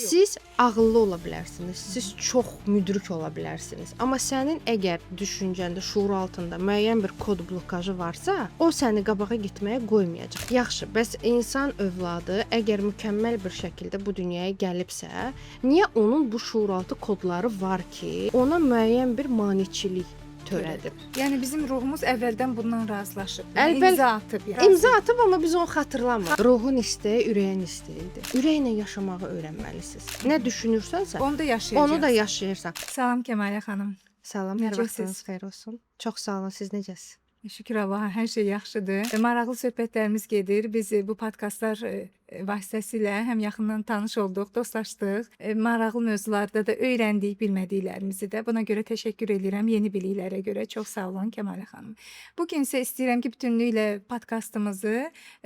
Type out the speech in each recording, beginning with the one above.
Siz ağıllı ola bilərsiniz, siz çox müdrik ola bilərsiniz. Amma sənin əgər düşüncəndə, şuur altında müəyyən bir kod blokajı varsa, o səni qabağa getməyə qoymayacaq. Yaxşı, bəs insan övladı əgər mükəmməl bir şəkildə bu dünyaya gəlibsə, niyə onun bu şuuraltı kodları var ki, ona müəyyən bir maneçilik törədib? Yəni bizim ruhumuz əvvəldən bundan razılaşıb. Əvvəl İmza atıb. İmza atıb, amma biz onu xatırlamırıq. Ruhun istəyi, ürəyin istəyidir. Ürəklə yaşamağı öyrənməlisiniz. Nə düşünürsənsə, Onu da yaşayacaqsın. onu da yaşayırsan. Salam Kəmalə xanım. Salam, hər Necəsiz? vaxtınız xeyir olsun. Çox sağ olun, siz necəsiz? Şükür Allaha, hər şey yaxşıdır. Maraqlı söhbətlərimiz gedir. Biz bu podkastlar vasitəsilə həm yaxından tanış olduq, dostlaşdıq. Maraqlı mövzularda da öyrəndik bilmədiklərimizi də. Buna görə təşəkkür edirəm yeni biliklərə görə. Çox sağ olun Kəmalə xanım. Bu gün isə istəyirəm ki, bütünlüklə podkastımızı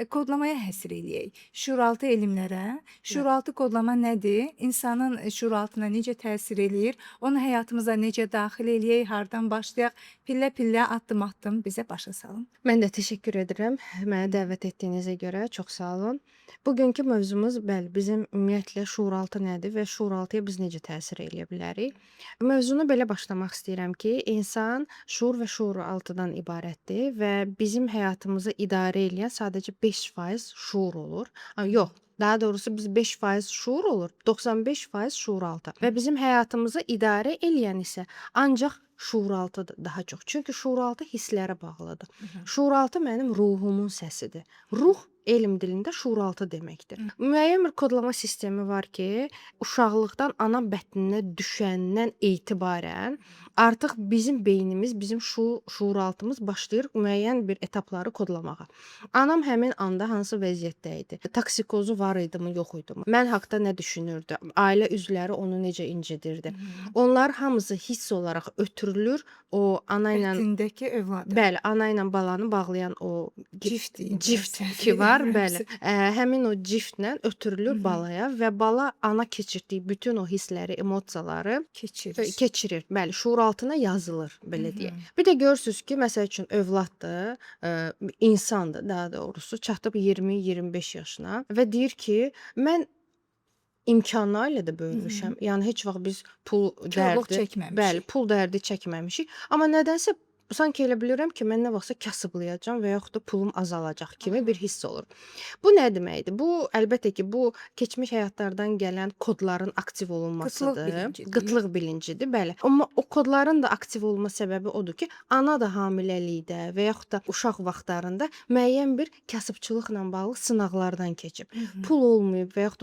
kodlamaya həsr eləyək. Şuuraltı elmlərə, şuuraltı kodlama nədir? İnsanın şuuraltına necə təsir eləyir? Onu həyatımıza necə daxil eləyək? Hardan başlayaq? Pillə-pillə, addım-addım bizə başa salın. Mən də təşəkkür edirəm mənə dəvət etdiyinizə görə. Çox sağ olun. Bugünkü mövzumuz bəli, bizim ümumiyyətlə şuuraltı nədir və şuuraltıya biz necə təsir eləyə bilərik? Mövzunu belə başlamaq istəyirəm ki, insan şuur və şuuraltıdan ibarətdir və bizim həyatımızı idarə edən sadəcə 5% şuur olur. Yox, daha doğrusu biz 5% şuur olur, 95% şuuraltı. Və bizim həyatımızı idarə edən isə ancaq şuuraltıdır daha çox. Çünki şuuraltı hisslərə bağlıdır. Şuuraltı mənim ruhumun səsidir. Ruh elm dilində şuuraltı deməkdir. Müəyyən bir kodlama sistemi var ki, uşaqlıqdan ana bətninə düşəndən etibarən artıq bizim beynimiz, bizim şuuraltımız başlayır müəyyən bir etapları kodlamağa. Anam həmin anda hansı vəziyyətdə idi? Toksikozu var idimi, yox idimi? Mən haqqda nə düşünürdü? Ailə üzvləri onu necə incidirdi? Onlar hamısı hiss olaraq ötürülür. O ana ilə Bətindəki övladı. bəli, ana ilə balanı bağlayan o Cift ki var, bəli. Həmin o ciftlə ötürülür balaya və bala ana keçirdiyi bütün o hissləri, emosiyaları keçirir. Bəli, şuuraltına yazılır, belə deyək. Bir də görürsüz ki, məsəl üçün övladdır, insandır daha doğrusu, çatıb 20-25 yaşına və deyir ki, mən imkanlı ailədə böyümüşəm. Yəni heç vaxt biz pul Korluq dərdi, çəkməmişik. bəli, pul dərdi çəkməmişik. Amma nədənsə sanki elə bilirəm ki, mən nə vaxtsa kasıblayacağam və yaxud da pulum azalacaq kimi bir hiss olur. Bu nə deməkdir? Bu əlbəttə ki, bu keçmiş həyatlardan gələn kodların aktiv olunmasıdır. bilincidir. Qıtlıq bilincidir, bəli. Amma o kodların da aktiv olma səbəbi odur ki, ana da hamiləlikdə və yaxud da uşaq vaxtlarında müəyyən bir kasıbçılıqla bağlı sınaqlardan keçib. Pul olmayıb və yaxud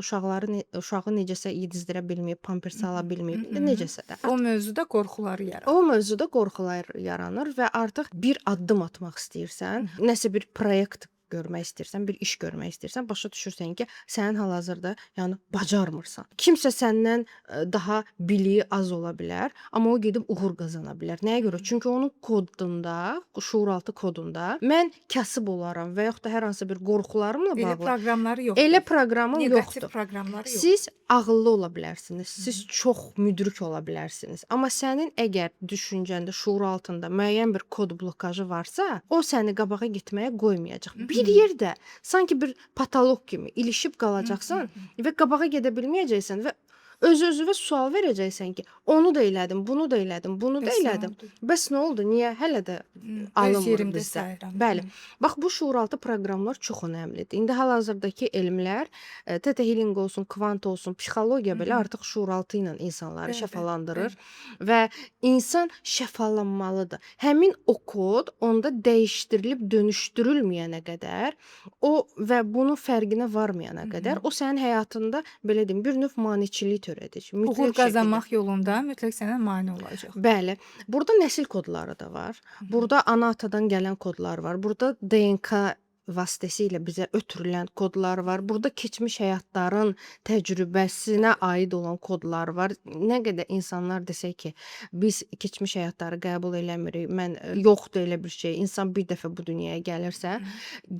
uşağı necəsə yedizdirə bilməyib, pampers ala bilməyib, necəsə də. O mövzuda qorxuları yaranır. O mövzuda qorxular yaranır və artıq bir addım atmaq istəyirsən, nəsə bir proyekt görmək istəyirsən, bir iş görmək istəyirsən, başa düşürsən ki, sənin hal-hazırda yəni bacarmırsan. Kimsə səndən daha biliyi az ola bilər, amma o gedib uğur qazana bilər. Nəyə görə? Çünki onun kodunda, şuuraltı kodunda mən kasıb olaram və yaxud da hər hansı bir qorxularımla Elə bağlı proqramları yoxdur. elə proqramım Neqativ yoxdur. proqramları yoxdur. Siz ağıllı ola bilərsiniz, siz çox müdrik ola bilərsiniz. Amma sənin əgər düşüncəndə, şuur altında müəyyən bir kod blokajı varsa, o səni qabağa getməyə qoymayacaq. Bir yerdə sanki bir patoloq kimi ilişib qalacaqsan və qabağa gedə bilməyəcəksən və öz-özünə sual verəcəksən ki, onu da elədim, bunu da elədim, bunu da Bəs nə elədim. oldu? Bəs nə oldu? Niyə hələ də Öz alınmır yerimdə bizdə? sayıram. Bəli. Bax bu şuuraltı proqramlar çox önəmlidir. İndi hal-hazırdakı elmlər, Theta Healing olsun, kvant olsun, psixologiya belə artıq şuuraltı ilə insanları Bəli, şəfalandırır və insan şəfalanmalıdır. Həmin o kod onda dəyişdirilib dönüşdürülməyənə qədər, o və bunun fərqinə varmayana qədər o sənin həyatında belə deyim, bir növ maneçilik törədəcək. Uğur Mütləq şəkildə. qazanmaq yolunda mütləq sənə mane olacaq. Bəli. Burada nəsil kodları da var. Burada ana-atadan gələn kodlar var. Burada DNK vasitəsilə bizə ötürülən kodlar var. Burada keçmiş həyatların təcrübəsinə aid olan kodlar var. Nə qədər insanlar desək ki, biz keçmiş həyatları qəbul eləmirik. Yoxdur elə bir şey. İnsan bir dəfə bu dünyaya gəlirsə,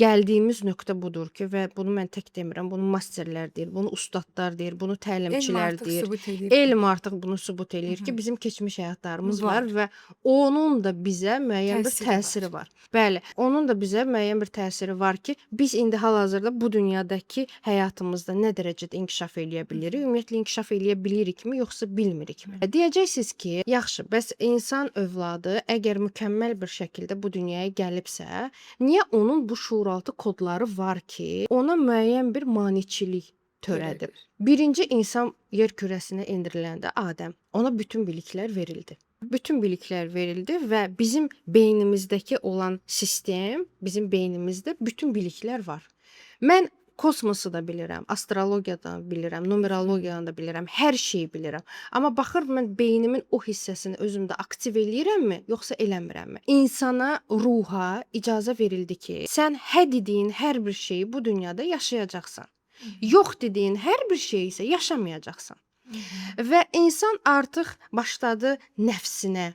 gəldiyimiz nöqtə budur ki, və bunu mən tək demirəm. Bunu masterlər deyir, bunu ustadlar deyir, bunu Elm təlimçilər artıq deyir. sübut edir. Elm artıq bunu sübut eləyir ki, bizim keçmiş həyatlarımız var və onun da bizə müəyyən bir Təsiri var. təsiri var. Bəli, onun da bizə müəyyən bir təsiri var ki, biz indi hal-hazırda bu dünyadakı həyatımızda nə dərəcədə inkişaf eləyə bilirik? Ümumiyyətlə inkişaf eləyə bilirikmi, yoxsa bilmirikmi? Deyəcəksiniz ki, yaxşı, bəs insan övladı əgər mükəmməl bir şəkildə bu dünyaya gəlibsə, niyə onun bu şuuraltı kodları var ki, ona müəyyən bir maneçilik törədir? Birinci insan yer kürəsinə endiriləndə Adəm, ona bütün biliklər verildi. Bütün biliklər verildi və bizim beynimizdəki olan sistem, bizim beynimizdə bütün biliklər var. Mən kosmosu da bilirəm, astrologiyadan bilirəm, numerologiyadan da bilirəm, hər şeyi bilirəm. Amma baxır mən beynimin o hissəsini özümdə aktiv eləyirəmmi, yoxsa eləmirəmmi? İnsana, ruha icazə verildi ki, sən hə dediyin hər bir şeyi bu dünyada yaşayacaqsan. Yox dediyin hər bir şey isə yaşamayacaqsan. Və insan artıq başladı nəfsinə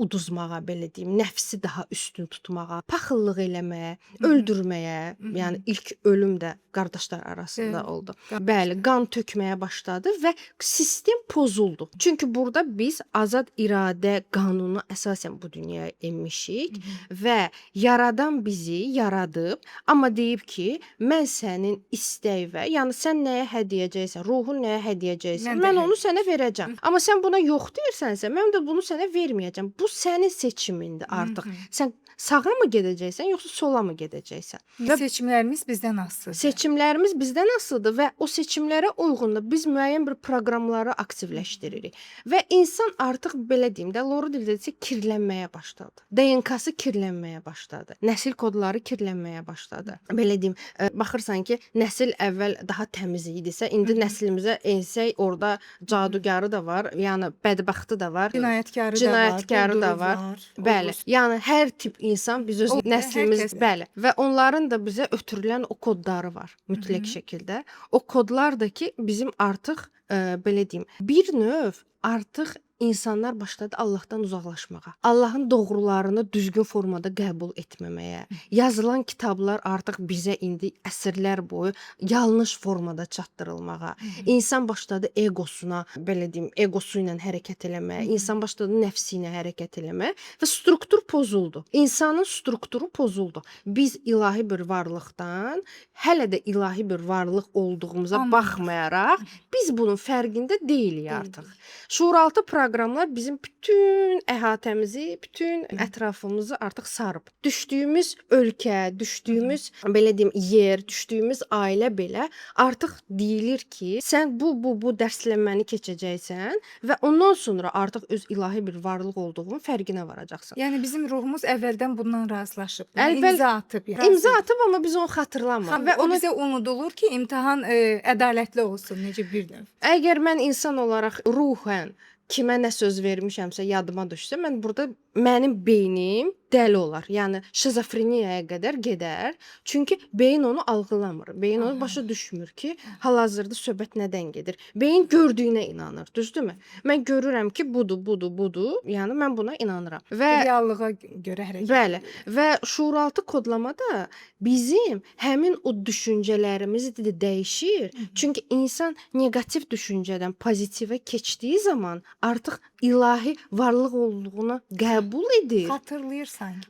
uduzmağa, belə deyim, nəfsi daha üstün tutmağa, paxıllıq eləməyə, öldürməyə, yəni ilk ölüm də qardaşlar arasında oldu. Bəli, qan tökməyə başladı və sistem pozuldu. Çünki burada biz azad iradə qanunu əsasən bu dünyaya enmişik və yaradan bizi yaradıb, amma deyib ki, mən sənin istək və, yəni sən nəyə hə deyəcəksən, ruhun nəyə hə deyəcəksən, mən onu sənə verəcəm. Amma sən buna yox deyirsənsə, mən də bunu sənə verməyəcəm. Bu sənin seçimindir artıq. Sən sağa mı gedəcəksən, yoxsa sola mı gedəcəksən? Və seçimlərimiz bizdən asılıdır. Seçimlərimiz bizdən asılıdır və o seçimlərə uyğun da biz müəyyən bir proqramları aktivləşdiririk. Və insan artıq belə deyim də, loru dildə desə kirlənməyə başladı. DNK-sı kirlənməyə başladı. Nəsil kodları kirlənməyə başladı. Belə deyim, baxırsan ki, nəsil əvvəl daha təmiz idisə, indi nəslimizə ensək orada cadugarı da var, yəni bədbəxti də var, cinayətkarı da var. Bəli. Yəni hər tip insan biz öz nəslimiz, bəli. Və onların da bizə ötürülən o kodları var mütləq şəkildə. O kodlar da ki, bizim artıq belə deyim, bir növ artıq insanlar başladı Allahdan uzaqlaşmağa. Allahın doğrularını düzgün formada qəbul etməməyə. Yazılan kitablar artıq bizə indi əsrlər boyu yanlış formada çatdırılmağa. İnsan başladı egosuna, belə deyim, egosu ilə hərəkət eləməyə. İnsan başladı nəfsi ilə hərəkət eləməyə və struktur pozuldu. İnsanın strukturu pozuldu. Biz ilahi bir varlıqdan, hələ də ilahi bir varlıq olduğumuza baxmayaraq, biz bunun fərqində deyilik artıq. Şuuraltı proqramlar bizim bütün əhatəmizi, bütün ətrafımızı artıq sarıb. Düşdüyümüz ölkə, düşdüyümüz belə deyim yer, düşdüyümüz ailə belə artıq deyilir ki, sən bu dərsləməni keçəcəksən və ondan sonra artıq öz ilahi bir varlıq olduğunun fərqinə varacaqsan. Yəni bizim ruhumuz əvvəldən bundan razılaşıb. İmza atıb. İmza atıb, amma biz onu xatırlamırıq. Və o bizə unudulur ki, imtahan ədalətli olsun, necə bir növ. Əgər mən insan olaraq ruhən kimə nə söz vermişəmsə yadıma düşsə, mən burada mənim beynim dəli olar. Yəni şizofreniyaya qədər gedər. Çünki beyin onu algılamır. Beyin onu başa düşmür ki, hal-hazırda söhbət nədən gedir. Beyin gördüyünə inanır, düzdürmü? Mən görürəm ki, budur. Yəni mən buna inanıram. Və reallığa görə hərəkət. Bəli. Və şuuraltı kodlamada bizim həmin o düşüncələrimiz də dəyişir. Çünki insan neqativ düşüncədən pozitivə keçdiyi zaman artıq ilahi varlıq olduğunu qəbul edir.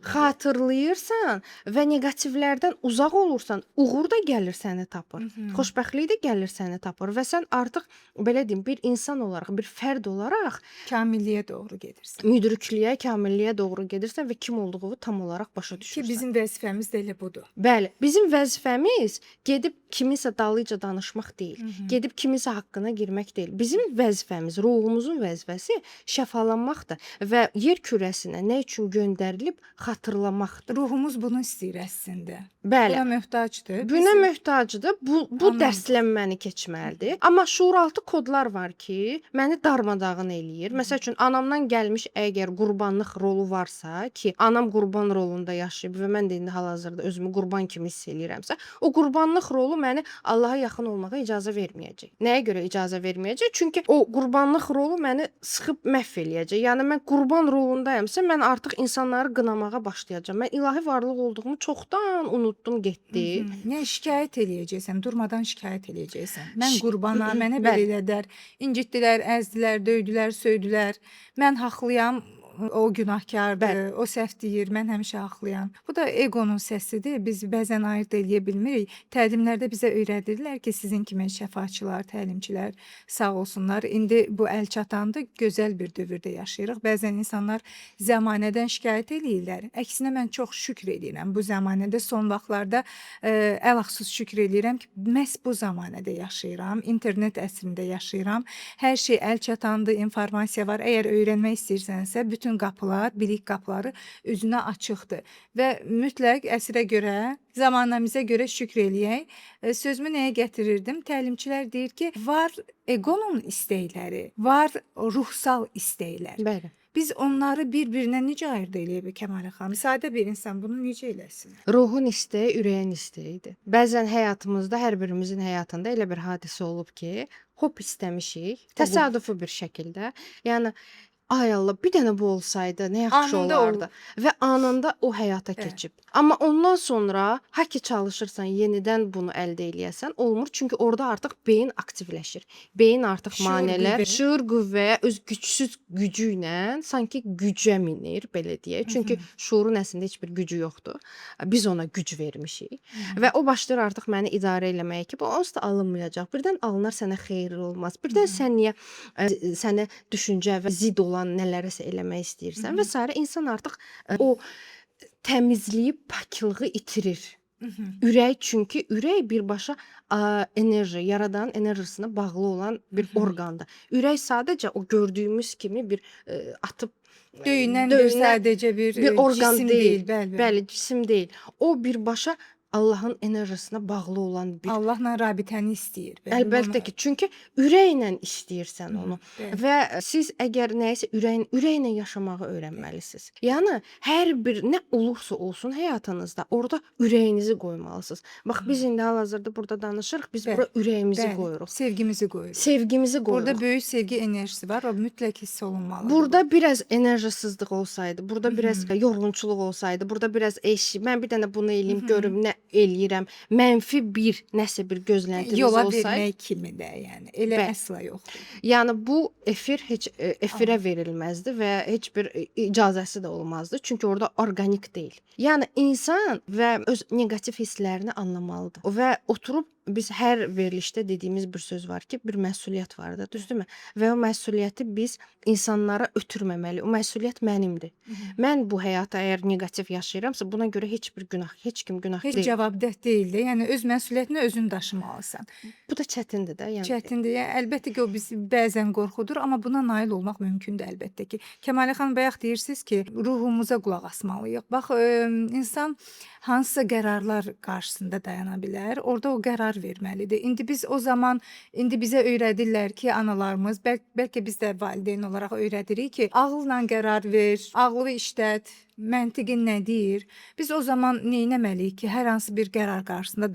Xatırlayırsan və neqativlərdən uzaq olursan, uğur da gəlir səni tapır. Xoşbəxtlik də gəlir səni tapır və sən artıq belə deyim, bir insan olaraq, bir fərd olaraq kamilliyə doğru gedirsən. Müdriklüyə, kamilliyə doğru gedirsən və kim olduğunu tam olaraq başa düşürsən. Ki bizim vəzifəmiz də elə budur. Bəli, bizim vəzifəmiz gedib kiminsə dalıyca danışmaq deyil. Gedib kiminsə haqqına girmək deyil. Bizim vəzifəmiz, ruhumuzun vəzifəsi şəfalanmaqdır və yer kürəsinə nə üçün göndərilib xatırlamaqdır. Ruhumuz bunu istəyir əslində. Bəli. Buna möhtacdır. Buna möhtacdır. Bu dərsləməni keçməlidir. Amma şuuraltı kodlar var ki, məni darmadağın eləyir. Məsəl üçün anamdan gəlmiş əgər qurbanlıq rolu varsa ki, anam qurban rolunda yaşayıb və mən də indi hal-hazırda özümü qurban kimi hiss eləyirəmsə, o qurbanlıq rolu məni Allaha yaxın olmağa icazə verməyəcək. Nəyə görə icazə verməyəcək? Çünki o qurbanlıq rolu məni sıxıb məhv eləyəcək. Yəni mən qurban rolundayamsa, mən artıq insanları qınamağa başlayacağam. Mən ilahi varlıq olduğumu çoxdan unutdum, getdi. Nə şikayət eləyəcəksən, durmadan şikayət eləyəcəksən. Mən qurbana, mənə belə elədilər, incitdilər, əzdilər, döydülər, söydülər. Mən haqlıyam. o günahkardır, Bəli. o səhv deyir, mən həmişə haqlıyam. Bu da eqonun səsidir. Biz bəzən ayırd eləyə bilmirik. Təlimlərdə bizə öyrədirlər ki, sizin kimi şəfaçılar, təlimçilər sağ olsunlar. İndi bu əl çatandı, gözəl bir dövrdə yaşayırıq. Bəzən insanlar zəmanədən şikayət eləyirlər. Əksinə mən çox şükür edirəm. Bu zəmanədə son vaxtlarda ələxüsus şükür edirəm ki, məhz bu zəmanədə yaşayıram. İnternet əsrində yaşayıram. Hər şey əl çatandı, informasiya var. Əgər öyrənmək istəyirsənsə, bütün qapılar, bilik qapıları üzünə açıqdır və mütləq əsrə görə, zamanəmizə görə şükür eləyək. Sözümü nəyə gətirirdim? Təlimçilər deyir ki, var eqonun istəkləri, var ruhsal istəklər. Bəli. Biz onları bir-birinə necə ayırd eləyə bilərik Kəmalə xanım? Sadə bir insan bunu necə eləsin? Ruhun istəyi, ürəyin istəyidir. Bəzən həyatımızda, hər birimizin həyatında elə bir hadisə olub ki, hop istəmişik, təsadüfi bir şəkildə. Yəni ay Allah, bir dənə bu olsaydı nə yaxşı Anında olardı və anında o həyata Evet. keçib. Amma ondan sonra ha ki çalışırsan yenidən bunu əldə eləyəsən, olmur. Çünki orada artıq beyin aktivləşir. Beyin artıq Şuur maneələr, qüvvə. şuur qüvvəyə öz gücsüz gücü ilə sanki gücə minir, belə deyək. Çünki şuurun əslində heç bir gücü yoxdur. Biz ona güc vermişik. Və o başlayır artıq məni idarə eləməyə ki, bu onsuz da alınmayacaq. Birdən alınar sənə xeyir olmaz. Birdən sən niyə sənə düşüncə və zidd olan nələrəsə eləmək istəyirsən və sairə. İnsan artıq o təmizliyi, paklığı itirir. Ürək, çünki ürək birbaşa enerji, yaradanın enerjisinə bağlı olan bir orqandır. Ürək sadəcə o gördüyümüz kimi bir atıb Döyünən bir sadəcə bir orqan cisim deyil. Bəli, bəli. Bəli, cisim deyil. O birbaşa Allahın enerjisinə bağlı olan bir Allahla rabitəni istəyir. Bəli, Əlbəttə bunu- ki, çünki ürəklə istəyirsən onu. bəli. Və siz əgər nəyisə ürəklə yaşamağı öyrənməlisiniz. Yəni hər bir nə olursa olsun həyatınızda orada ürəyinizi qoymalısınız. Bax biz indi hal-hazırda burada danışırıq, biz Bəli, bura ürəyimizi Bəli, qoyuruq. sevgimizi qoyuruq. Sevgimizi qoyuruq. Burada böyük sevgi enerjisi var, o mütləq hiss olunmalıdır. Burada biraz enerjisizlik olsaydı, burada biraz yorğunçuluq olsaydı, burada biraz mən bir dənə bunu eləyim, görüm nə eləyirəm, mənfi bir nəsə bir gözləntiniz yola olsaydı, vermək kimi də, yəni elə Bəli. əsla yoxdur. yəni bu efir heç efirə verilməzdi və heç bir icazəsi də olmazdı. Çünki orada orqanik deyil. Yəni insan və öz neqativ hisslərini anlamalıdır. Və oturub biz hər verilişdə dediyimiz bir söz var ki, bir məsuliyyət var da, düzdürmü? Və o məsuliyyəti biz insanlara ötürməməliyik. O məsuliyyət mənimdir. Mən bu həyata əgər neqativ yaşayıramsa, buna görə heç bir günah, heç kim günah Heç deyil. cavabdeh deyil də, yəni öz məsuliyyətini özün daşımalısan. Bu da çətindir də, yəni. Çətindir. Yəni, əlbəttə ki, o bizi bəzən qorxudur, amma buna nail olmaq mümkündür əlbəttə ki. Kəmalə xanım, bayaq deyirsiniz ki, ruhumuza qulaq asmalıyıq. Bax, insan hansısa qərarlar qarşısında dayana bilər, orada o qərar verməlidir. İndi biz o zaman, indi bizə öyrədirlər ki, analarımız, bəlkə biz də valideyn olaraq öyrədirik ki, ağılla qərar ver, ağlı işlət, məntiqin nə deyir? Biz o zaman neynəməliyik ki, hər hansı bir qərar qarşısında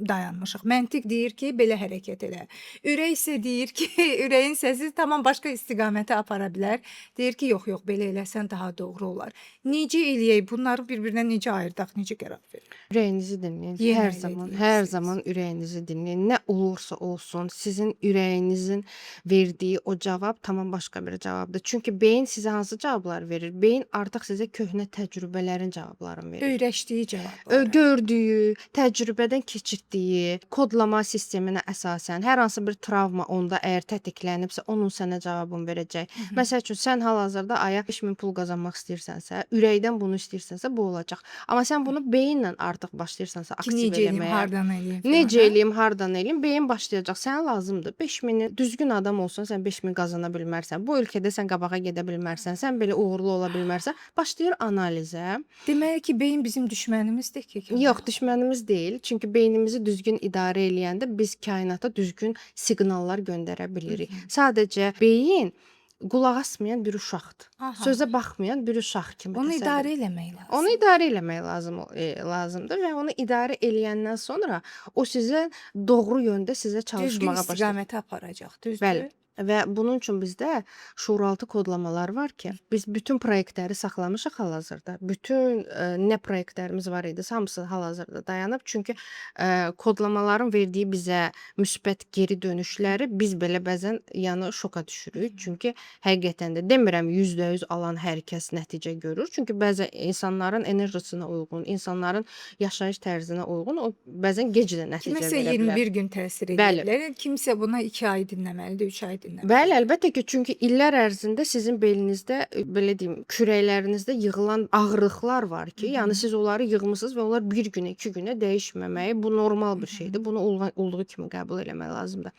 dayanmışıq. Məntiq deyir ki, belə hərəkət elə. Ürək isə deyir ki, ürəyin səsi tamam başqa istiqamətə apara bilər. Deyir ki, yox, belə eləsən daha doğru olar. Necə eləyək? Bunları bir-birinə necə ayırdaq, necə qərar verək? Ürəyinizi dinləyin. Yenə Hər elə zaman, deyirsiniz. hər zaman ürəyinizi dinləyin. Nə olursa olsun, sizin ürəyinizin verdiyi o cavab tamam başqa bir cavabdır. Çünki beyin sizə hansı cavablar verir? Beyin artıq sizə köhnə təcrübələrin cavablarını verir. Öyrəşdiyi cavablar. Gördüyü, təcrübədən keçirtdiyi kodlama sisteminə əsasən hər hansı bir travma onda əgər tətiklənibsə, onun sənə cavabını verəcək. Məsəl üçün sən hal-hazırda aya 5000 pul qazanmaq istəyirsənsə, ürəkdən bunu istəyirsənsə, bu olacaq. Amma sən bunu beyinlə artıq başlayırsansa Ki, aktiv necə eləyim, eləməyə, hardan eləyim? filan, necə hə? eləyim, hardan eləyim, beyin başlayacaq. Sənə lazımdır 5000-i düzgün adam olsan, sən 5000 qazana bilmərsən. Bu ölkədə sən qabağa gedə bilmərsən. Sən belə uğurlu ola bilmərsən. Başlayır analizə. Demək ki, beyin bizim düşmənimizdir ki. Yox, düşmənimiz deyil. Çünki beynimizi düzgün idarə eləyəndə biz kainata düzgün siqnallar göndərə bilirik. Sadəcə beyin qulaq asmayan bir uşaqdır. Aha. Sözə baxmayan bir uşaq kimi. Onu təsəvvür idarə eləmək lazım. Onu idarə eləmək lazımdır və onu idarə eləyəndən sonra o sizə doğru yöndə sizə düzgün çalışmağa başlayır. istiqamətə aparacaq, düzdür? Bəli. Və bunun üçün bizdə şuuraltı kodlamalar var ki, biz bütün proyektləri saxlamışıq hal-hazırda. Bütün nə proyektlərimiz var idisə, hamısı hal-hazırda dayanıb. Çünki kodlamaların verdiyi bizə müsbət geri dönüşləri biz belə bəzən yəni şoka düşürük. Çünki həqiqətən də demirəm %100 alan hər kəs nəticə görür. Çünki bəzən insanların enerjisinə uyğun, insanların yaşayış tərzinə uyğun o bəzən gec də nəticə Kimisə verə bilər. 21 gün təsir edə Bəli. bilər, kimsə buna 2 ay dinləməlidir, 3 ay dinləməlidir. Bəli, əlbəttə ki, çünki illər ərzində sizin beyninizdə, belə deyim, kürəklərinizdə yığılan ağırlıqlar var ki, yəni siz onları yığmısınız və onlar bir günə, 2 günə dəyişməməyi, bu normal bir şeydir. Bunu olduğu kimi qəbul eləmək lazımdır.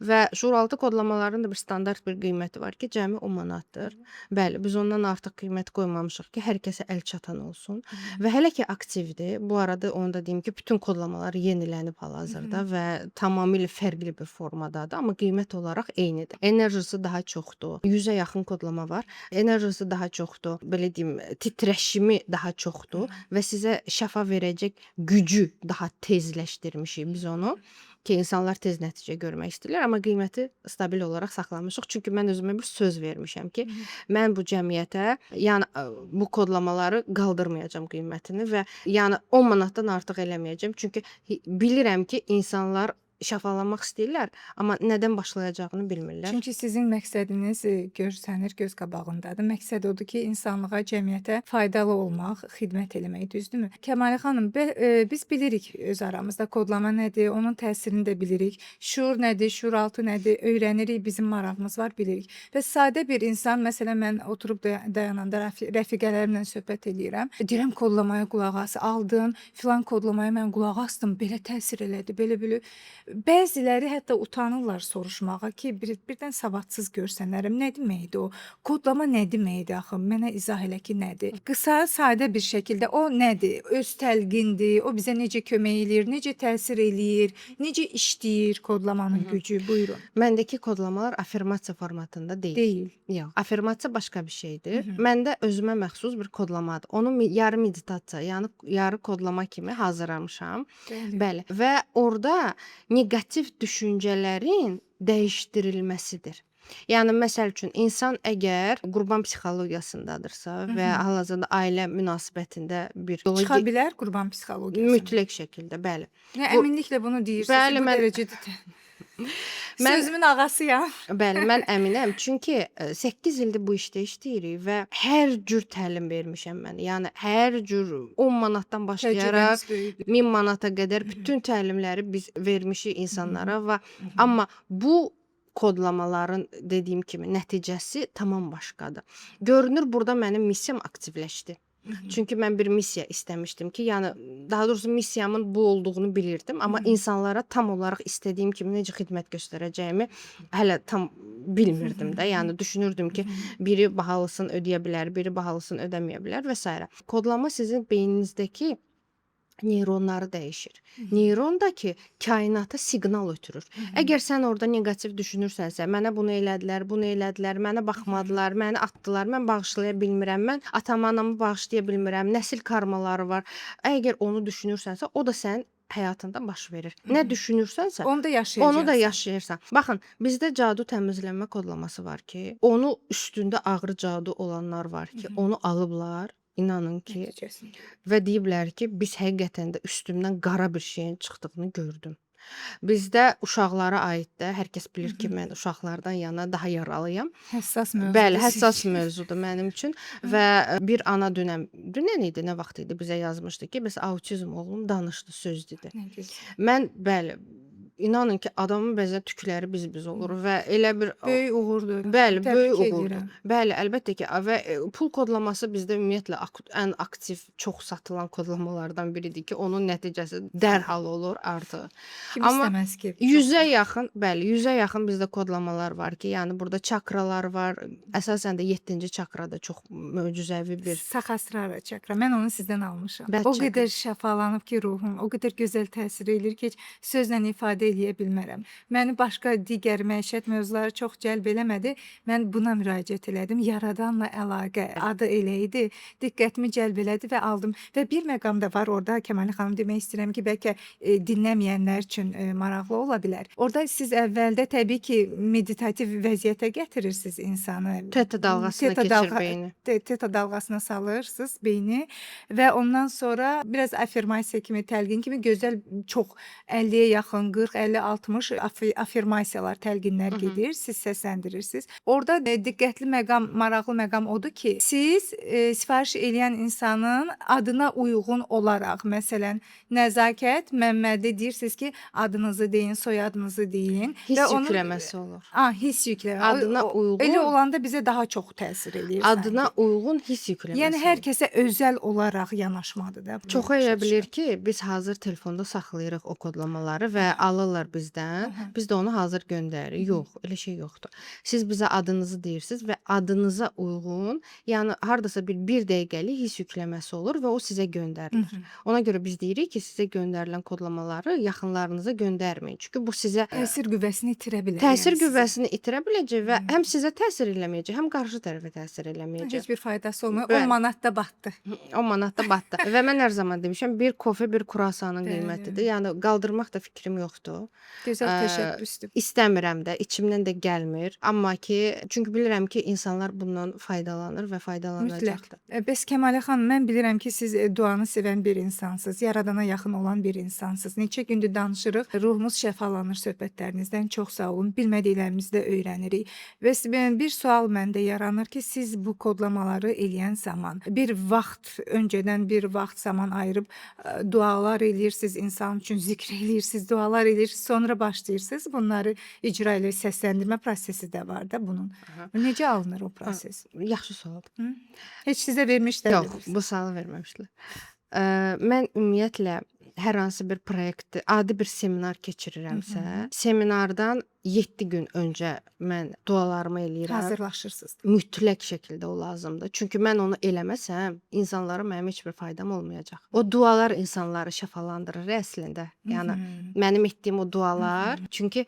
Və şuuraltı kodlamaların da bir standart bir qiyməti var ki, cəmi 10 manatdır. Bəli, biz ondan artıq qiymət qoymamışıq ki, hər kəsə əl çatan olsun. Və hələ ki aktivdir. Bu arada onu da deyim ki, bütün kodlamalar yenilənib hal-hazırda və tamamilə fərqli bir formadadır, amma qiymət olaraq eynidir. Enerjisi daha çoxdur. 100-ə yaxın kodlama var. Enerjisi daha çoxdur. Belə deyim, titreşimi daha çoxdur və sizə şəfa verəcək gücü daha tezləşdirmişik biz onu ki, insanlar tez nəticə görmək istəyirlər, amma qiyməti stabil olaraq saxlamışıq. Çünki mən özümə bir söz vermişəm ki, mən bu cəmiyyətə, yəni bu kodlamaları qaldırmayacağam qiymətini və yəni 10 manatdan artıq eləməyəcəm. Çünki bilirəm ki, insanlar şəfalanmaq istəyirlər, amma nədən başlayacağını bilmirlər. Çünki sizin məqsədiniz görsənir, göz qabağındadır. Məqsəd odur ki, insanlığa, cəmiyyətə faydalı olmaq, xidmət eləmək, düzdürmü? Kəmalə xanım, biz bilirik öz aramızda kodlama nədir, onun təsirini də bilirik. Şuur nədir, şuuraltı nədir, öyrənirik, bizim marağımız var, bilirik. Və sadə bir insan, məsələn, mən oturub dayananda rəfiqələrimlə söhbət eləyirəm. Deyirəm, kodlamaya qulaq as, aldın, filan kodlamaya mən qulaq asdım, belə təsir elədi, belə. Bəziləri hətta utanırlar soruşmağa ki, birdən savadsız görsənərəm. Nə deməkdir o? Kodlama nə deməkdir axı? Mənə izah elə ki, nədir? Qısa, sadə bir şəkildə o nədir? Öz təlqindir, o bizə necə kömək eləyir, necə təsir eləyir, necə işləyir kodlamanın gücü? Buyurun. Məndəki kodlamalar affirmasiya formatında deyil. Deyil. Yox, affirmasiya başqa bir şeydir. Məndə özümə məxsus bir kodlamadır. Onu yarı meditasiya, yəni yarı kodlama kimi hazırlamışam. Bəli. Və orada neqativ düşüncələrin dəyişdirilməsidir. Yəni məsəl üçün insan əgər qurban psixologiyasındadırsa və hal-hazırda ailə münasibətində bir Çıxa bilər qurban psixologiyası. mütləq şəkildə, bəli. Nə əminliklə bunu deyirsiniz. Bəli, Bu mən- dərəcədə sözümün ağasıyam. Bəli, mən əminəm. Çünki 8 ildir bu işdə işləyirik və hər cür təlim vermişəm mən. Yəni hər cür 10 manatdan başlayaraq Təcrübəniz böyükdür. 1000 manata qədər bütün təlimləri biz vermişik insanlara və amma bu kodlamaların dediyim kimi nəticəsi tamam başqadır. Görünür burada mənim missiyam aktivləşdi. Çünki mən bir missiya istəmişdim ki, yəni daha doğrusu missiyamın bu olduğunu bilirdim, amma insanlara tam olaraq istədiyim kimi necə xidmət göstərəcəyimi hələ tam bilmirdim də. Yəni düşünürdüm ki, biri bahalısını ödəyə bilər, biri bahalısını ödəməyə bilər və s. Kodlama sizin beyninizdəki neyronları dəyişir. Neyron da ki, kainata siqnal ötürür. Əgər sən orada neqativ düşünürsənsə, mənə bunu elədilər, mənə baxmadılar, məni atdılar, mən bağışlaya bilmirəm, mən atamı, anamı bağışlaya bilmirəm, nəsil karmaları var. Əgər onu düşünürsənsə, o da sənin həyatında baş verir. Nə düşünürsənsə, Onu da yaşayacaqsın. onu da yaşayırsan. Baxın, bizdə cadu təmizlənmə kodlaması var ki, onu üstündə ağır cadu olanlar var ki, onu alıblar. İnanın ki, Nəticəsində. və deyiblər ki, biz həqiqətən də üstümdən qara bir şeyin çıxdığını gördüm. Bizdə uşaqlara aiddir. Hər kəs bilir ki, mən uşaqlardan yana daha yaralıyam. Həssas mövzudur. Bəli, həssas mövzudur mənim üçün və bir ana dünən idi, nə vaxt idi bizə yazmışdı ki, bəs autizm oğlum danışdı, söz dedi. Nə gözəl. Mən bəli, inanın ki, adamın bəzən tükləri biz olur və elə bir Böyük uğurdur. Bəli, Təbrik böyük edirəm. uğurdur. Bəli, əlbəttə ki, və pul kodlaması bizdə ümumiyyətlə ən aktiv, çox satılan kodlamalardan biridir ki, onun nəticəsi dərhal olur artıq. Kim Amma istəməz ki? 100-ə yaxın, bəli, 100-ə yaxın bizdə kodlamalar var ki, yəni burada çakralar var. Əsasən də 7-ci çakrada çox möcüzəvi bir Sahasrara çakra. Mən onu sizdən almışam. Bəli, O çakra. qədər şəfalanıb ki ruhum, o qədər gözəl təsir eləyir ki, heç sözlə ifadə eləyə bilmərəm. Məni başqa digər məişət mövzuları çox cəlb eləmədi. Mən buna müraciət elədim. Yaradanla əlaqə adı elə idi. Diqqətimi cəlb elədi və aldım. Və bir məqam da var orada, Kəmalə xanım, demək istəyirəm ki, bəlkə dinləməyənlər üçün maraqlı ola bilər. Orada siz əvvəldə təbii ki, meditativ vəziyyətə gətirirsiniz insanı. Teta dalğasına keçir beyni. Teta dalğasına salırsınız beyni və ondan sonra biraz afirmasiya kimi, təlqin kimi gözəl, çox 50-yə yaxın, 40, 50, 60 afirmasiyalar, təlqinlər gedir, siz səsləndirirsiniz. Orada diqqətli məqam, maraqlı məqam odur ki, siz sifariş eləyən insanın adına uyğun olaraq, məsələn, Nəzakət Məmmədi deyirsiniz ki, adınızı deyin, soyadınızı deyin. Hiss və onun yükləməsi olur. Hiss yükləmə. Adına uyğun. Elə olanda bizə daha çox təsir eləyir. Adına uyğun hiss yükləməsi. Yəni hər kəsə özəl olaraq yanaşmadır da. Çox elə bilir ki, biz hazır telefonda saxlayırıq o kodlamaları və alırlar bizdən. Biz də onu hazır göndəririk. Yox, elə şey yoxdur. Siz bizə adınızı deyirsiniz və adınıza uyğun, yəni hardasa bir dəqiqəlik hiss yükləməsi olur və o sizə göndərilir. Ona görə biz deyirik ki, sizə göndərilən kodlamaları yaxınlarınıza göndərməyin. Çünki bu sizə təsir qüvvəsini itirə bilər. təsir qüvvəsini itirə biləcək və həm sizə təsir eləməyəcək, həm qarşı tərəfə təsir eləməyəcək. Heç bir faydası olmuyor. Bəli. 10 manat da batdı. 10 manat da batdı. Və mən hər zaman demişəm, bir kofe, bir kruasanın Bəli. qiymətidir. Yəni qaldırmaq da fikrim yoxdur. Gözəl təşəbbüsdür. İstəmirəm də, içimdən də gəlmir. Amma ki, çünki bilirəm ki, insanlar bundan faydalanır və faydalanacaqdır. Bəs Kəmalə xanım, mən bilirəm ki, siz duanı sevən bir insansınız, Yaradana yaxın olan bir insansınız. Neçə gündür danışırıq, ruhumuz şəfalanır söhbətlərinizdən. Çox sağ olun. Bilmədiklərimizi də öyrənirik. Və bir sual məndə yaranır ki, siz bu kodlamaları eləyən zaman bir vaxt, öncədən bir vaxt zaman ayırıb dualar eləyirsiniz, insan üçün zikr eləyirsiniz, dualar eləyirsiniz, sonra başlayırsınız bunları icra elə səsləndirmə prosesi də var da bunun. Necə alınır o proses? Yaxşı sualdır. Heç sizə vermişlər? Yox, bu sualı verməmişlər. Mən ümumiyyətlə hər hansı bir proyekt, adi bir seminar keçirirəmsə, seminardan 7 gün öncə mən dualarımı eləyirəm. Hazırlaşırsınız. Mütləq şəkildə o lazımdır. Çünki mən onu eləməsəm, insanlara mənim heç bir faydam olmayacaq. O dualar insanları şəfalandırır əslində. Yəni mənim etdiyim o dualar, çünki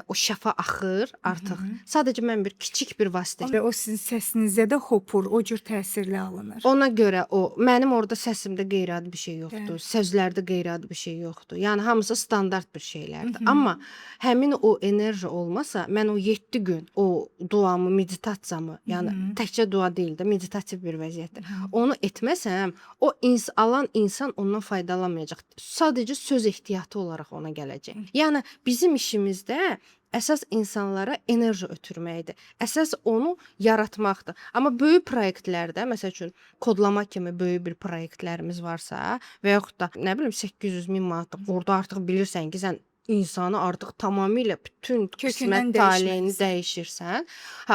o şəfa axır artıq. Sadəcə mən bir kiçik bir vasitə. Və o sizin səsinizə də hopur, o cür təsirli alınır. Ona görə o mənim orada səsimdə qeyri-adi bir şey yoxdur. Sözlərdə qeyri-adi bir şey yoxdur. Yəni hamısı standart bir şeylərdir. Amma həmin o enerji olmasa, mən o 7 gün o duamı, meditasiyamı, yəni təkcə dua deyil də, meditativ bir vəziyyətdir. Onu etməsəm, o alan insan ondan faydalanmayacaq. Sadəcə söz ehtiyatı olaraq ona gələcək. Yəni bizim işimizdə əsas insanlara enerji ötürməkdir. Əsas onu yaratmaqdır. Amma böyük proyektlərdə, məsəl üçün kodlama kimi böyük bir proyektlərimiz varsa və yaxud da nə bilim 800.000 manatlıq, orada artıq bilirsən ki, sən insanı artıq tamamilə bütün qismət taleyini dəyişirsən.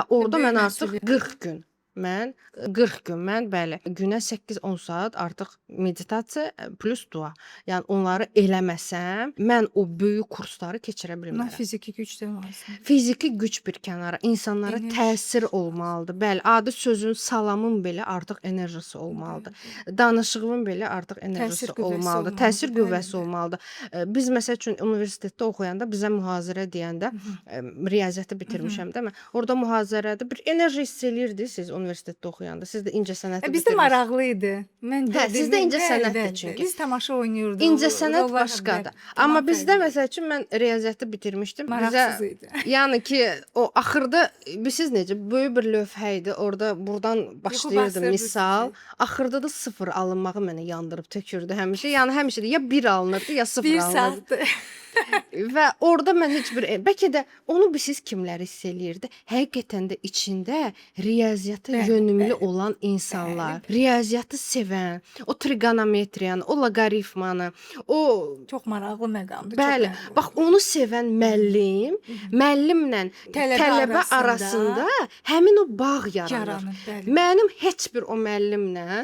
Orada mən artıq 40 gün bəli, günə 8-10 saat artıq meditasiya plus dua. Yəni onları eləməsəm, mən o böyük kursları keçirə bilmərəm. Fiziki güc də lazımdır. Fiziki güc bir kənara, insanlara təsir olmalıdır. Bəli, adi sözün, salamın belə artıq enerjisi olmalıdır. Danışığın belə artıq enerjisi olmalıdır. Təsir qüvvəsi olmalıdır. Biz məsəl üçün universitetdə oxuyanda bizə mühazirə deyəndə riyaziyyatı bitirmişəm də mən. Orada mühazirədə bir enerji hiss eləyirdi siz universitetdə oxuyanda. Siz də incəsənəti Bizdə maraqlı idi. Sizdə incəsənətdir çünki. Biz tamaşa oynayırdıq. İncəsənət başqadır. Amma bizdə məsəl üçün mən riyaziyyatı bitirmişdim. Maraqsız idi. Yəni ki, o axırda siz necə böyük bir lövhə idi. Orada burdan başlayırdım misal. Axırda da 0 alınmağı mənə yandırıb tökürdü həmişə. Yəni həmişə də ya 1 alınırdı, ya 0 Bir alınırdı. saatdır. Və orada mən heç bir bəlkə də onu siz kimlər hiss eləyirdi? Həqiqətən də içində riyaziyyata yönümlü olan insanlar, riyaziyyatı sevən, o trigonometriyanı, o loqaritmanı, o çox maraqlı məqamdır. Bəli, bax onu sevən müəllimlə tələbə arasında həmin o bağ yaranır. Mənim heç bir o müəllimlə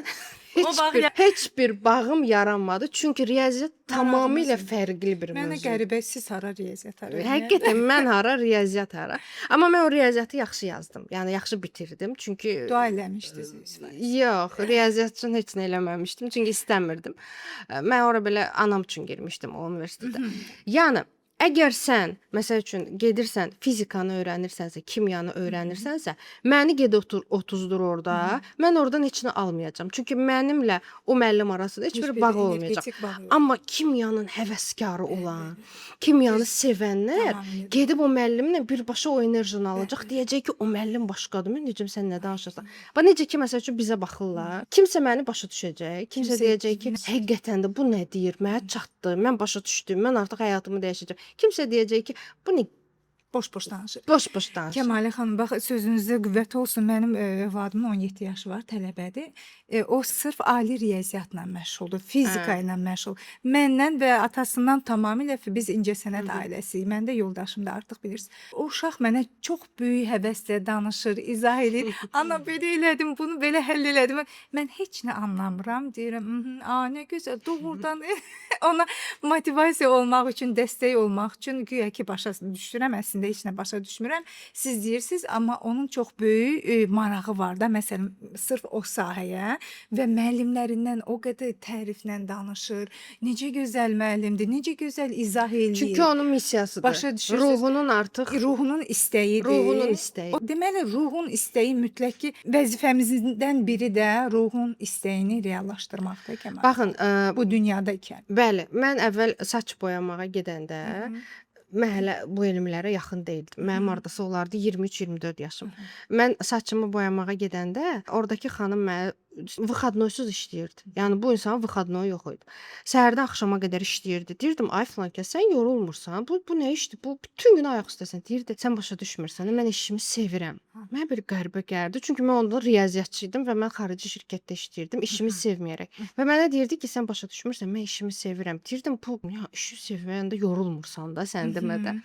heç bir bağım yaranmadı. Çünki riyaziyyat tamamilə fərqli bir mövzudur. Mənə qəribə, siz hara riyaziyyat hara? Həqiqətən mən hara, riyaziyyat hara. Amma mən o riyaziyyatı yaxşı yazdım. Yəni yaxşı bitirdim. Çünki dua eləmişdiniz. Yox, riyaziyyat üçün heç nə eləməmişdim. Çünki istəmirdim. Mən ora belə anam üçün girmişdim o universitetə. Yəni Əgər sən, məsəl üçün, gedirsən fizikanı öyrənirsənsə, kimyanı öyrənirsənsə, məni get otuzdur orda, mən oradan heç nə almayacağam. Çünki mənimlə o müəllim arasında heç bir bağ olmayacaq. energetik bağı yox. Amma kimyanın həvəskarı olan, kimyanı sevənlər Tamamilə. gedib o müəllimlə birbaşa o enerjini alacaq. Deyəcək ki, o müəllim başqadır. Mən deyəcəm sən nə danışırsan? Bax necə ki, məsəl üçün bizə baxırlar. Kimsə məni başa düşəcək. Kimsə Kimsə deyəcək ki, həqiqətən də bu nə deyir? Mənə çatdı. Mən başa düşdüm. Mən artıq həyatımı dəyişəcəm. Kimsə deyəcək ki, bu nə Boş-boş danışır. boş-boş danışır. Kəmalə xanım, bax sözünüzdə qüvvət olsun. Mənim övladımın 17 yaşı var, tələbədir. O sırf ali riyaziyyatla məşğuldur, fizika ilə məşğul. Məndən və atasından tamamilə biz incəsənət ailəsiyik. Mən də yoldaşım da artıq bilirsiniz. O uşaq mənə çox böyük həvəslə danışır, izah edir. Ana belə elədim, bunu belə həll elədim. Mən heç nə anlamıram. Deyirəm, nə gözəl, doğrudan ona motivasiya olmaq üçün, dəstək olmaq üçün güya ki başa düşürəm, əslində heç nə başa düşmürəm. Siz deyirsiniz, amma onun çox böyük marağı var da, məsələn, sırf o sahəyə və müəllimlərindən o qədər təriflə danışır. Necə gözəl müəllimdir, necə gözəl izah eləyir. Çünki onun missiyasıdır. Başa düşürsünüz. Ruhunun artıq Ruhunun istəyidir. ruhunun istəyi. Deməli, ruhun istəyi mütləq ki, vəzifəmizdən biri də ruhun istəyini reallaşdırmaqdır Kəmal. Baxın, Bu dünyada ikən. bəli, mən əvvəl saç boyamağa gedəndə mən hələ bu elmlərə yaxın deyildim. Mənim hardasa olardı 23-24 yaşım. Mən saçımı boyamağa gedəndə oradakı xanım mənə выходной-suz işləyirdi. Yəni bu insanın выходной yox idi. Səhərdən axşama qədər işləyirdi. Deyirdim, ay filankəs, sən yorulmursan? Bu nə işdir? Bu bütün gün ayaq üstəsən. Deyirdi, sən başa düşmürsən. Mən işimi sevirəm. Mənə bir qəribə gəldi. Çünki mən onda riyaziyyatçı idim və mən xarici şirkətdə işləyirdim, işimi sevməyərək. Və mənə deyirdi ki, sən başa düşmürsən, mən işimi sevirəm. Deyirdim, bu ya işi sevəndə yorulmursan da sən demədə.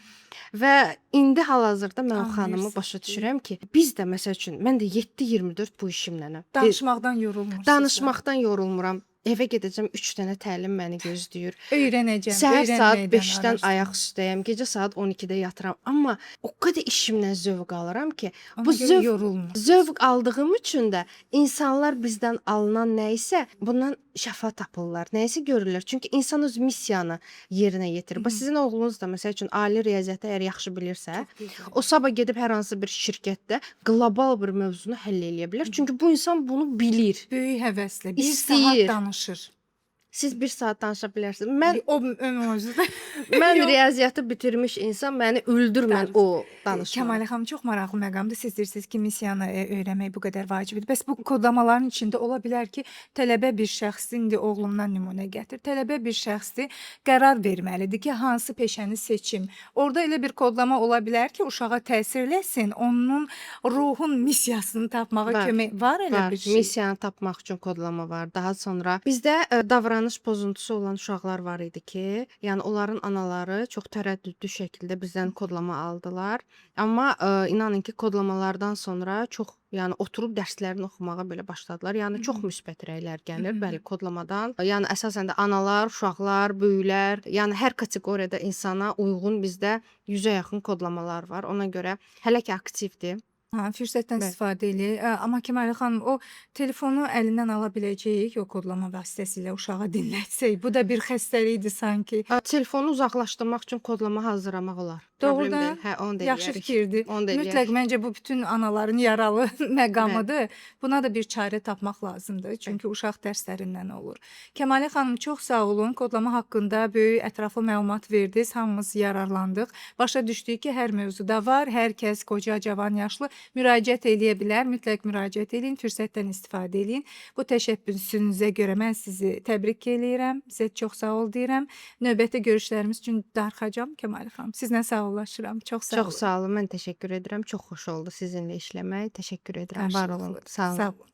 Və indi hal-hazırda mən o xanımı Anlayırsınız başa ki. düşürəm ki, biz də məsəl üçün mən də 7-24 bu işimlənəm. Danışmaqdan yorulmursunuz. Danışmaqdan yorulmuram. Evə gedəcəm 3 dənə təlim məni gözləyir. Öyrənəcəm. Səhər saat öyrənməkdən 5-dən araşdırma. ayaq üstəyəm, gecə saat 12-də yatıram. Amma o qədər işimdən zövq alıram ki, Ona bu görə yorulmur. zövq aldığım üçün də insanlar bizdən alınan nə isə bundan şəfa tapırlar, nə isə görürlər. Çünki insan öz missiyanı yerinə yetirir. Bax sizin oğlunuz da məsəl üçün ali riyaziyyatı əgər yaxşı bilirsə, o sabah gedib hər hansı bir şirkətdə qlobal bir mövzunu həll eləyə bilər. Çünki bu insan bunu bilir. Böyük həvəslə 1 İstəyir. saat danışır. Siz 1 saat danışa bilərsiniz. Mən O mövzuda mən Yox. riyaziyyatı bitirmiş insan məni öldürmən o danışma. Kəmalə xanım çox maraqlı məqamdır. Siz deyirsiniz ki, missiyanı öyrənmək bu qədər vacibdir. Bəs bu kodlamaların içində ola bilər ki, tələbə bir şəxs, indi oğlumdan nümunə gətir. Tələbə bir şəxsdir, qərar verməlidir ki, hansı peşəni seçim. Orada elə bir kodlama ola bilər ki, uşağa təsir eləsin, onun ruhun missiyasını tapmağa Var, kömək var elə Var, bir şey. missiyanı tapmaq üçün kodlama var. Daha sonra bizdə davranış pozuntusu olan uşaqlar var idi ki, yəni onların anaları çox tərəddüdlü şəkildə bizdən kodlama aldılar. Amma inanın ki, kodlamalardan sonra çox yəni oturub dərslərini oxumağa belə başladılar. Yəni çox müsbət rəylər gəlir, bəli, kodlamadan. Yəni əsasən də analar, uşaqlar, böyüklər, yəni hər kateqoriyada insana uyğun bizdə 100-ə yaxın kodlamalar var. Ona görə hələ ki aktivdir. Fürsətdən Bəli. istifadə eləyir. Amma Kəmalə xanım, o telefonu əlindən ala biləcəyik, o kodlama vasitəsilə uşağa dinlətsək. Bu da bir xəstəlikdir sanki. Telefonu uzaqlaşdırmaq üçün kodlama hazırlamaq olar. Problem Doğrudan deyil. Hə, onu da yaxşı eləyərik. fikirdir. Onu da eləyərik. Mütləq məncə bu bütün anaların yaralı məqamıdır. Buna da bir çarə tapmaq lazımdır. Çünki uşaq dərslərindən olur. Kəmalə xanım, çox sağ olun. Kodlama haqqında böyük ətraflı məlumat verdiniz. Hamımız yararlandıq. Başa düşdük ki, hər mövzuda var. Hər kəs, qoca, cavan, yaşlı müraciət eləyə bilər. Mütləq müraciət eləyin, fürsətdən istifadə eləyin. Bu təşəbbüsünüzə görə mən sizi təbrik eləyirəm. Sizə çox sağ ol deyirəm. Növbəti görüşlərimiz üçün darıxacam Kəmalə xanım. Sizlə sağollaşıram. Çox sağ olun. Çox sağ olun. Mən təşəkkür edirəm. Çox xoş oldu sizinlə işləmək. Təşəkkür edirəm. Var olun. Qarşılıqlı. Sağ olun. Sağ olun.